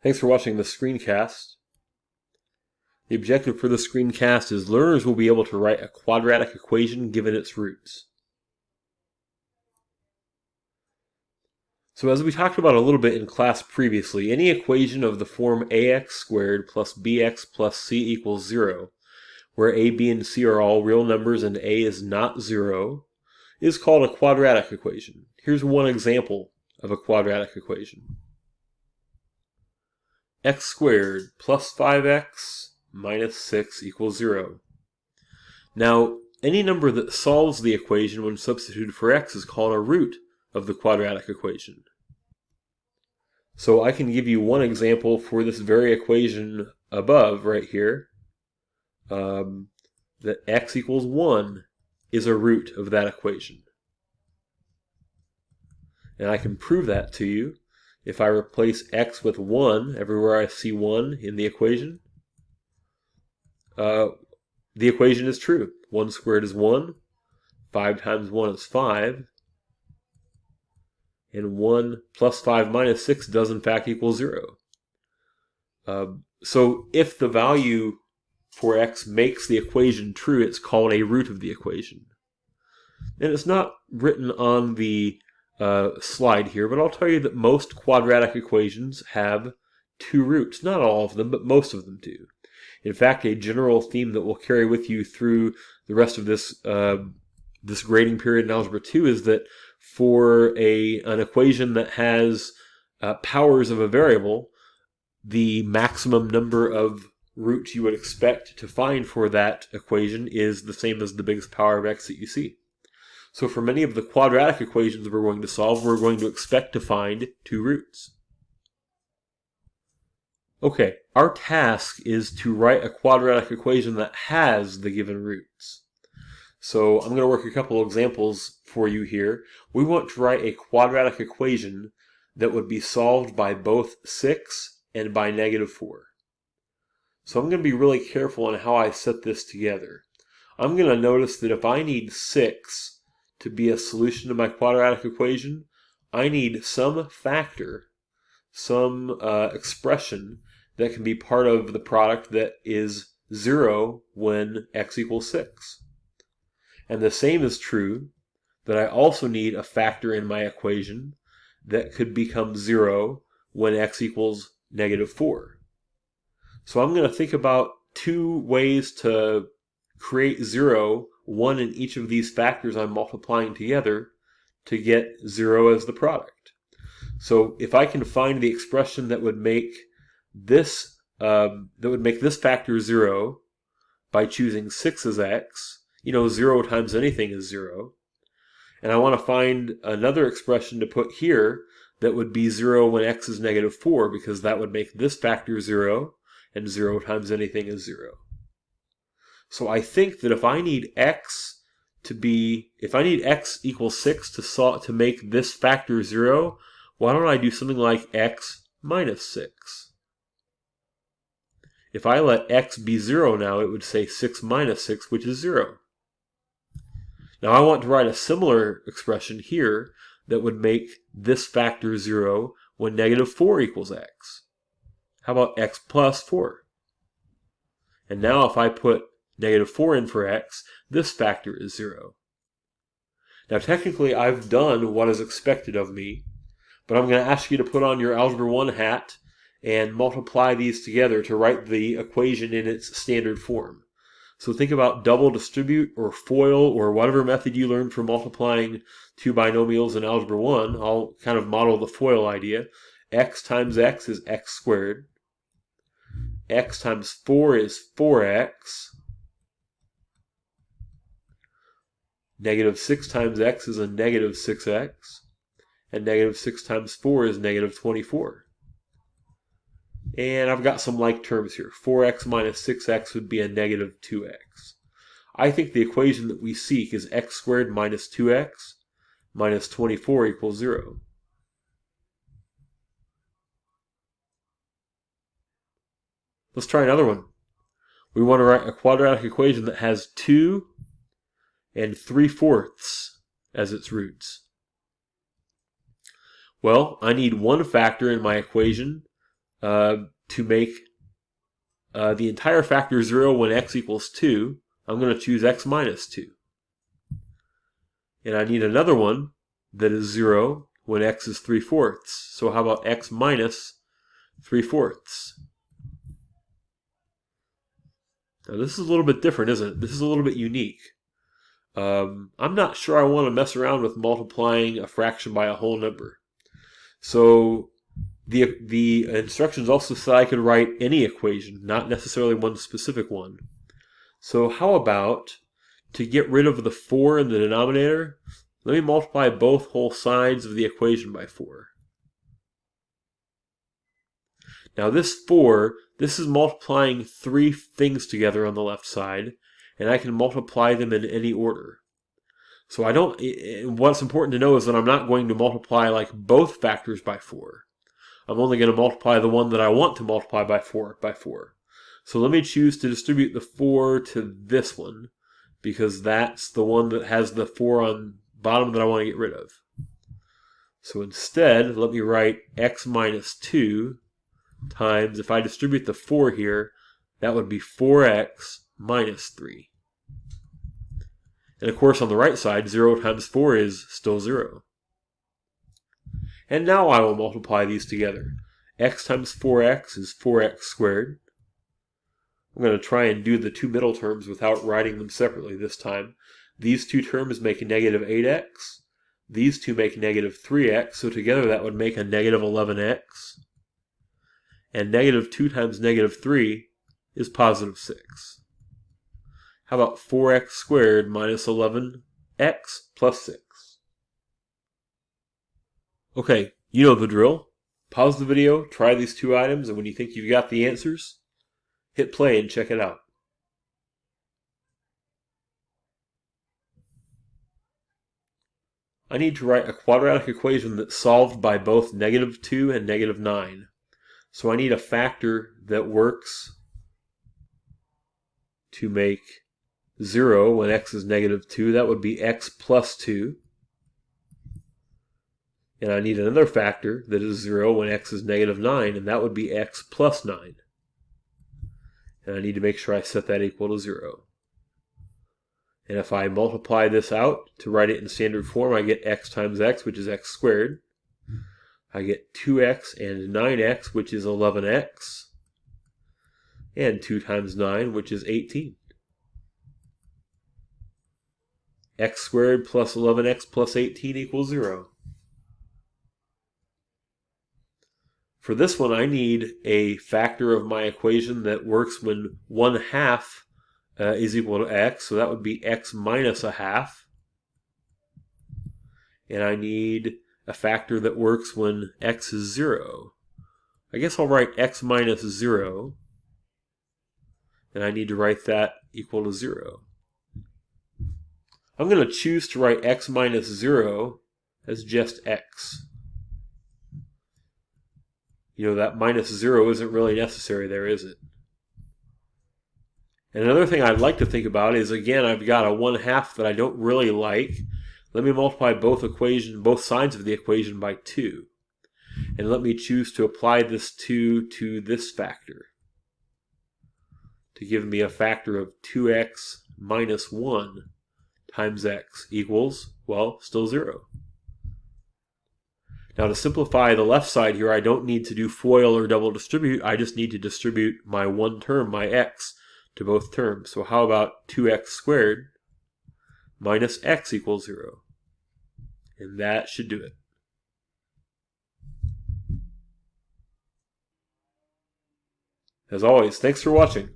Thanks for watching the screencast. The objective for the screencast is learners will be able to write a quadratic equation given its roots. So as we talked about a little bit in class previously, any equation of the form ax squared plus bx plus c equals 0, where a, b, and c are all real numbers and a is not 0, is called a quadratic equation. Here's one example of a quadratic equation. X squared plus 5x minus 6 equals 0. Now, any number that solves the equation when substituted for x is called a root of the quadratic equation. So I can give you one example for this very equation above right here, that x equals 1 is a root of that equation. And I can prove that to you if I replace x with 1 everywhere I see 1 in the equation. The equation is true. 1 squared is 1, 5 times 1 is 5, and 1 plus 5 minus 6 does in fact equal 0. So if the value for x makes the equation true, it's called a root of the equation. And it's not written on the slide here, but I'll tell you that most quadratic equations have two roots. Not all of them, but most of them do. In fact, a general theme that will carry with you through the rest of this this grading period in Algebra 2 is that for an equation that has powers of a variable, the maximum number of roots you would expect to find for that equation is the same as the biggest power of x that you see. So for many of the quadratic equations we're going to solve, we're going to expect to find two roots. Okay, our task is to write a quadratic equation that has the given roots. So I'm going to work a couple of examples for you here. We want to write a quadratic equation that would be solved by both 6 and by -4. So I'm going to be really careful on how I set this together. I'm going to notice that if I need 6 to be a solution to my quadratic equation, I need some factor, some expression that can be part of the product that is 0 when x equals 6. And the same is true that I also need a factor in my equation that could become 0 when x equals -4. So I'm going to think about two ways to create 0, one in each of these factors I'm multiplying together to get 0 as the product. So if I can find the expression that would make this factor 0 by choosing 6 as x, 0 times anything is 0, and I want to find another expression to put here that would be 0 when x is -4, because that would make this factor 0, and 0 times anything is 0. So I think that if I need x equals 6 to make this factor 0, why don't I do something like x minus 6? If I let x be 0 now, it would say 6 minus 6, which is 0. Now I want to write a similar expression here that would make this factor 0 when -4 equals x. How about x plus 4? And now if I put -4 in for x, this factor is 0. Now technically I've done what is expected of me, but I'm going to ask you to put on your Algebra 1 hat and multiply these together to write the equation in its standard form. So think about double distribute or FOIL or whatever method you learned for multiplying two binomials in Algebra 1. I'll kind of model the FOIL idea. X times x is x squared. X times 4 is 4x. -6 times x is a -6x. And -6 times 4 is -24. And I've got some like terms here. 4x minus 6x would be a -2x. I think the equation that we seek is x squared minus 2x minus 24 equals 0. Let's try another one. We want to write a quadratic equation that has 2 and 3/4 as its roots. Well, I need one factor in my equation to make the entire factor 0 when x equals 2, I'm going to choose x minus 2. And I need another one that is 0 when x is 3/4. So how about x minus 3/4? Now this is a little bit different, isn't it? This is a little bit unique. I'm not sure I want to mess around with multiplying a fraction by a whole number. So the instructions also said I could write any equation, not necessarily one specific one. So how about, to get rid of the 4 in the denominator, let me multiply both whole sides of the equation by 4. Now this 4, this is multiplying 3 things together on the left side, and I can multiply them in any order. So what's important to know is that I'm not going to multiply like both factors by 4. I'm only going to multiply the one that I want to multiply by 4 by 4. So let me choose to distribute the 4 to this one, because that's the one that has the 4 on bottom that I want to get rid of. So instead, let me write x minus 2 times, if I distribute the 4 here, that would be 4x minus 3. And of course on the right side, 0 times 4 is still 0. And now I will multiply these together. X times 4x is 4x squared. I'm going to try and do the two middle terms without writing them separately this time. These two terms make negative 8x. These two make negative 3x, so together that would make a negative 11x. And negative 2 times negative 3 is positive 6. How about 4x squared minus 11x plus 6? Okay, you know the drill. Pause the video, try these two items, and when you think you've got the answers, hit play and check it out. I need to write a quadratic equation that's solved by both negative 2 and negative 9. So I need a factor that works to make 0 when x is negative 2. That would be x plus 2. And I need another factor that is 0 when x is negative 9, and that would be x plus 9. And I need to make sure I set that equal to 0. And if I multiply this out to write it in standard form, I get x times x, which is x squared. I get 2x and 9x, which is 11x. And 2 times 9, which is 18. X squared plus 11x plus 18 equals 0. For this one, I need a factor of my equation that works when 1/2 is equal to x, so that would be x minus 1/2. And I need a factor that works when x is 0. I guess I'll write x minus 0, and I need to write that equal to 0. I'm going to choose to write x minus 0 as just x. You know, that minus 0 isn't really necessary there, is it? And another thing I'd like to think about is, again, I've got a 1/2 that I don't really like. Let me multiply both sides of the equation by 2. And let me choose to apply this 2 to this factor to give me a factor of 2x minus 1 times x equals, well, still 0. Now to simplify the left side here, I don't need to do FOIL or double distribute. I just need to distribute my one term, my x, to both terms. So how about 2x squared minus x equals 0? And that should do it. As always, thanks for watching.